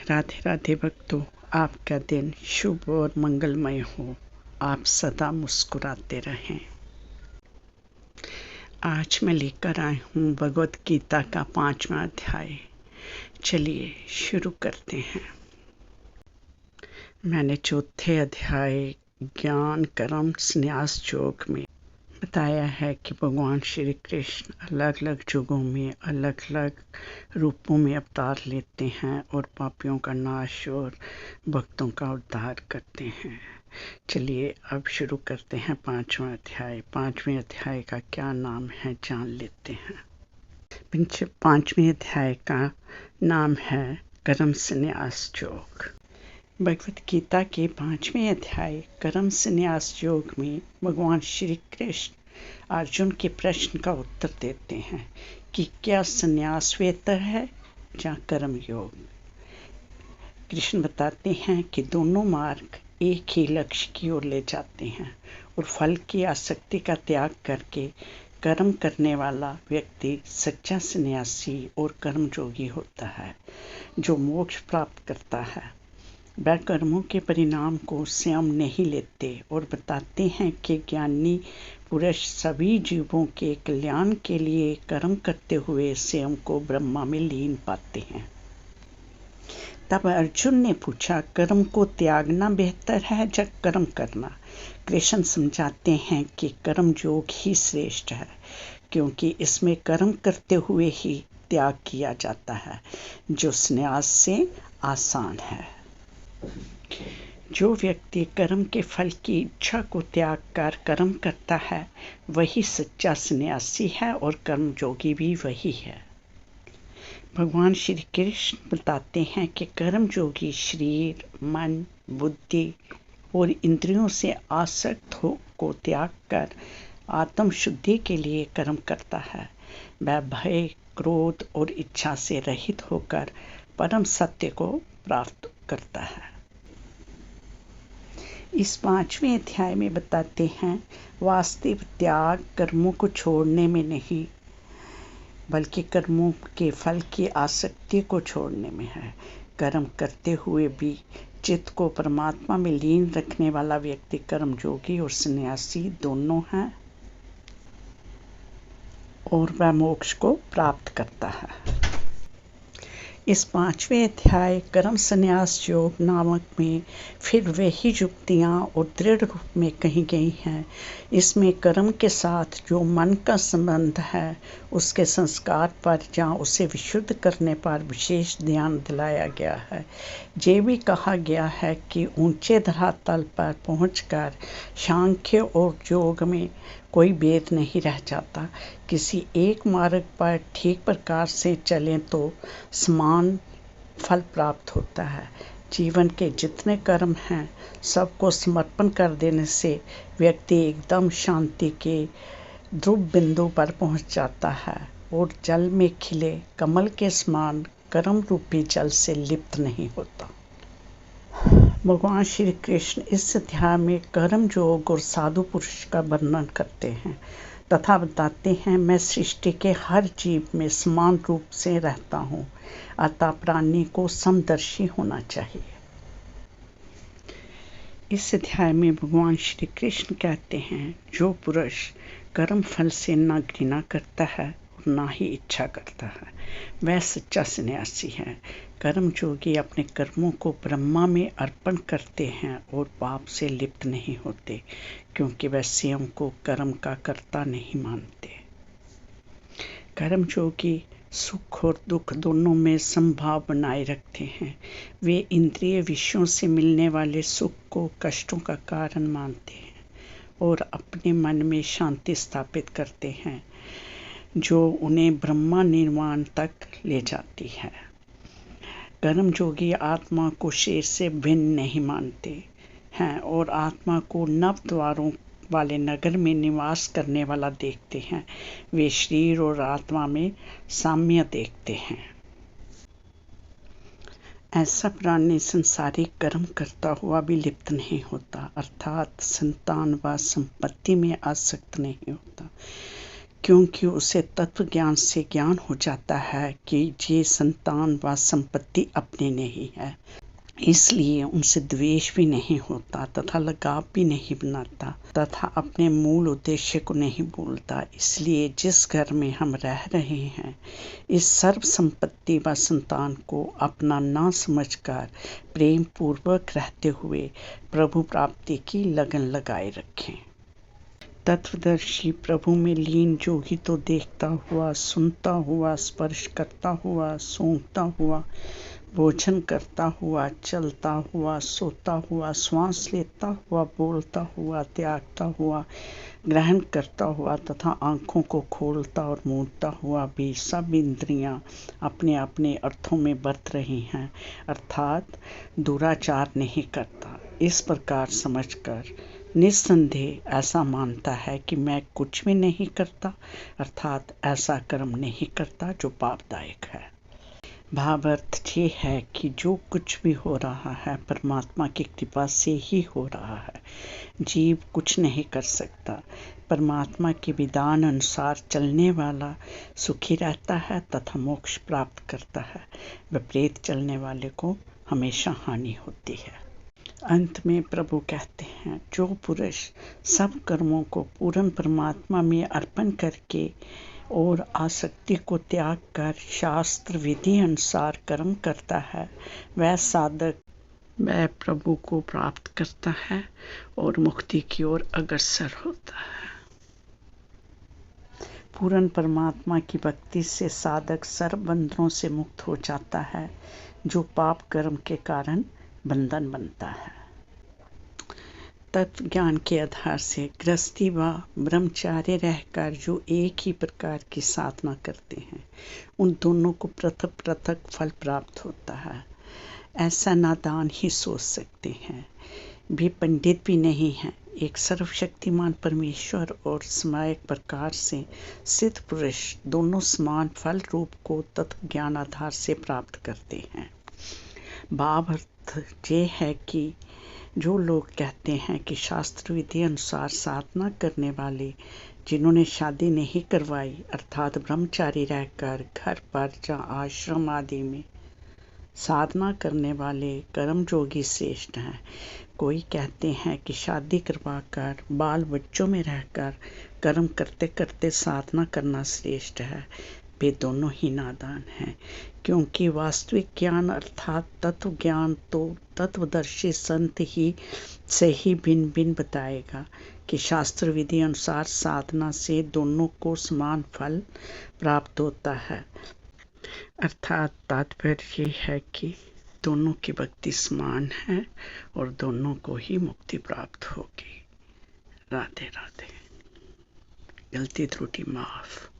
राधे राधे भक्तों, आपका दिन शुभ और मंगलमय हो। आप सदा मुस्कुराते रहें। आज मैं लेकर आई हूँ भगवत गीता का 5वां अध्याय। चलिए शुरू करते हैं। मैंने चौथे अध्याय ज्ञान कर्म संन्यास योग में बताया है कि भगवान श्री कृष्ण अलग अलग युगों में अलग अलग रूपों में अवतार लेते हैं और पापियों का नाश और भक्तों का उद्धार करते हैं। चलिए अब शुरू करते हैं 5वां अध्याय। 5वें अध्याय का क्या नाम है जान लेते हैं। 5वें अध्याय का नाम है कर्म संन्यास योग। भगवत गीता के 5वें अध्याय कर्म संन्यास योग में भगवान श्री कृष्ण अर्जुन के प्रश्न का उत्तर देते हैं कि क्या संन्यास बेहतर है या कर्म योग। कृष्ण बताते हैं कि दोनों मार्ग एक ही लक्ष्य की ओर ले जाते हैं और फल की आसक्ति का त्याग करके कर्म करने वाला व्यक्ति सच्चा सन्यासी और कर्मयोगी होता है जो मोक्ष प्राप्त करता है। वह कर्मों के परिणाम को स्वयं नहीं लेते और बताते हैं कि ज्ञानी पुरुष सभी जीवों के कल्याण के लिए कर्म करते हुए स्वयं को ब्रह्मा में लीन पाते हैं। तब अर्जुन ने पूछा, कर्म को त्यागना बेहतर है या कर्म करना। कृष्ण समझाते हैं कि कर्म योग ही श्रेष्ठ है क्योंकि इसमें कर्म करते हुए ही त्याग किया जाता है जो संन्यास से आसान है। जो व्यक्ति कर्म के फल की इच्छा को त्याग कर कर्म करता है वही सच्चा सन्यासी है और कर्मयोगी भी वही है। भगवान श्री कृष्ण बताते हैं कि कर्मयोगी शरीर, मन, बुद्धि और इंद्रियों से आसक्त को त्याग कर आत्म शुद्धि के लिए कर्म करता है। वह भय, क्रोध और इच्छा से रहित होकर परम सत्य को प्राप्त करता है। इस 5वें अध्याय में बताते हैं वास्तविक त्याग कर्मों को छोड़ने में नहीं बल्कि कर्मों के फल की आसक्ति को छोड़ने में है। कर्म करते हुए भी चित्त को परमात्मा में लीन रखने वाला व्यक्ति कर्मयोगी और सन्यासी दोनों है और वह मोक्ष को प्राप्त करता है। इस 5वें अध्याय कर्म संन्यास योग नामक में फिर वही युक्तियाँ और दृढ़ रूप में कही गई हैं। इसमें कर्म के साथ जो मन का संबंध है उसके संस्कार पर या उसे विशुद्ध करने पर विशेष ध्यान दिलाया गया है। ये भी कहा गया है कि ऊंचे धरातल पर पहुंचकर सांख्य और योग में कोई भेद नहीं रह जाता। किसी एक मार्ग पर ठीक प्रकार से चलें तो समान फल प्राप्त होता है। जीवन के जितने कर्म हैं सबको समर्पण कर देने से व्यक्ति एकदम शांति के ध्रुव बिंदु पर पहुंच जाता है और जल में खिले कमल के समान कर्म रूपी जल से लिप्त नहीं होता। भगवान श्री कृष्ण इस अध्याय में कर्म योग और साधु पुरुष का वर्णन करते हैं तथा बताते हैं मैं सृष्टि के हर जीव में समान रूप से रहता हूँ, अतः प्राणी को समदर्शी होना चाहिए। इस अध्याय में भगवान श्री कृष्ण कहते हैं जो पुरुष कर्म फल से न घृणा करता है और ना ही इच्छा करता है वह सच्चा सन्यासी है। कर्मयोगी अपने कर्मों को ब्रह्मा में अर्पण करते हैं और पाप से लिप्त नहीं होते क्योंकि वह स्वयं को कर्म का कर्ता नहीं मानते। कर्मयोगी सुख और दुख दोनों में समभाव बनाए रखते हैं। वे इंद्रिय विषयों से मिलने वाले सुख को कष्टों का कारण मानते हैं और अपने मन में शांति स्थापित करते हैं जो उन्हें ब्रह्मा निर्वाण तक ले जाती है। कर्मयोगी आत्मा को शरीर से भिन्न नहीं मानते हैं और आत्मा को नव द्वारों वाले नगर में निवास करने वाला देखते हैं। वे शरीर और आत्मा में साम्य देखते हैं। ऐसा प्राणी संसारिक कर्म करता हुआ भी लिप्त नहीं होता, अर्थात संतान व संपत्ति में आसक्त नहीं होता क्योंकि उसे तत्व ज्ञान से ज्ञान हो जाता है कि ये संतान व संपत्ति अपने नहीं है, इसलिए उनसे द्वेष भी नहीं होता तथा लगाव भी नहीं बनाता तथा अपने मूल उद्देश्य को नहीं भूलता। इसलिए जिस घर में हम रह रहे हैं, इस सर्व संपत्ति व संतान को अपना ना समझकर प्रेम पूर्वक रहते हुए प्रभु प्राप्ति की लगन लगाए रखें। तत्वदर्शी प्रभु में लीन जोगी तो देखता हुआ, सुनता हुआ, स्पर्श करता हुआ, सूंघता हुआ, भोजन करता हुआ, चलता हुआ, सोता हुआ, श्वास लेता हुआ, बोलता हुआ, त्यागता हुआ, ग्रहण करता हुआ तथा आँखों को खोलता और मूंदता हुआ भी सब इंद्रियां अपने अपने अर्थों में बरत रही हैं, अर्थात दुराचार नहीं करता। इस प्रकार समझकर निस्संदेह ऐसा मानता है कि मैं कुछ भी नहीं करता, अर्थात ऐसा कर्म नहीं करता जो पापदायक है। भावार्थ ये है कि जो कुछ भी हो रहा है परमात्मा की कृपा से ही हो रहा है। जीव कुछ नहीं कर सकता। परमात्मा के विधान अनुसार चलने वाला सुखी रहता है तथा मोक्ष प्राप्त करता है। विपरीत चलने वाले को हमेशा हानि होती है। अंत में प्रभु कहते हैं, जो पुरुष सब कर्मों को पूर्ण परमात्मा में अर्पण करके और आसक्ति को त्याग कर शास्त्र विधि अनुसार कर्म करता है, वह साधक वह प्रभु को प्राप्त करता है और मुक्ति की ओर अग्रसर होता है। पूर्ण परमात्मा की भक्ति से साधक सर्व बंधनों से मुक्त हो जाता है, जो पाप कर्म के कारण बंधन बनता है। तत्व ज्ञान के आधार से गृहस्थी व ब्रह्मचार्य रहकर जो एक ही प्रकार की साधना करते हैं, उन दोनों को पृथक पृथक फल प्राप्त होता है। ऐसा नादान ही सोच सकते हैं, वे पंडित भी नहीं हैं। एक सर्वशक्तिमान परमेश्वर और समायक प्रकार से सिद्ध पुरुष दोनों समान फल रूप को तत्व ज्ञान आधार से प्राप्त करते हैं। भावार्थ ये है कि जो लोग कहते हैं कि शास्त्र विधि अनुसार साधना करने वाले जिन्होंने शादी नहीं करवाई, अर्थात ब्रह्मचारी रहकर घर पर या आश्रम आदि में साधना करने वाले कर्मयोगी श्रेष्ठ हैं। कोई कहते हैं कि शादी करवाकर बाल बच्चों में रहकर कर्म करते करते साधना करना श्रेष्ठ है। वे दोनों ही नादान हैं, क्योंकि वास्तविक ज्ञान अर्थात तत्व ज्ञान तो तत्वदर्शी संत ही से ही भिन्न भिन्न बताएगा कि शास्त्र विधि अनुसार साधना से दोनों को समान फल प्राप्त होता है। अर्थात तात्पर्य ये है कि दोनों की भक्ति समान है और दोनों को ही मुक्ति प्राप्त होगी। राधे राधे। गलती त्रुटि माफ।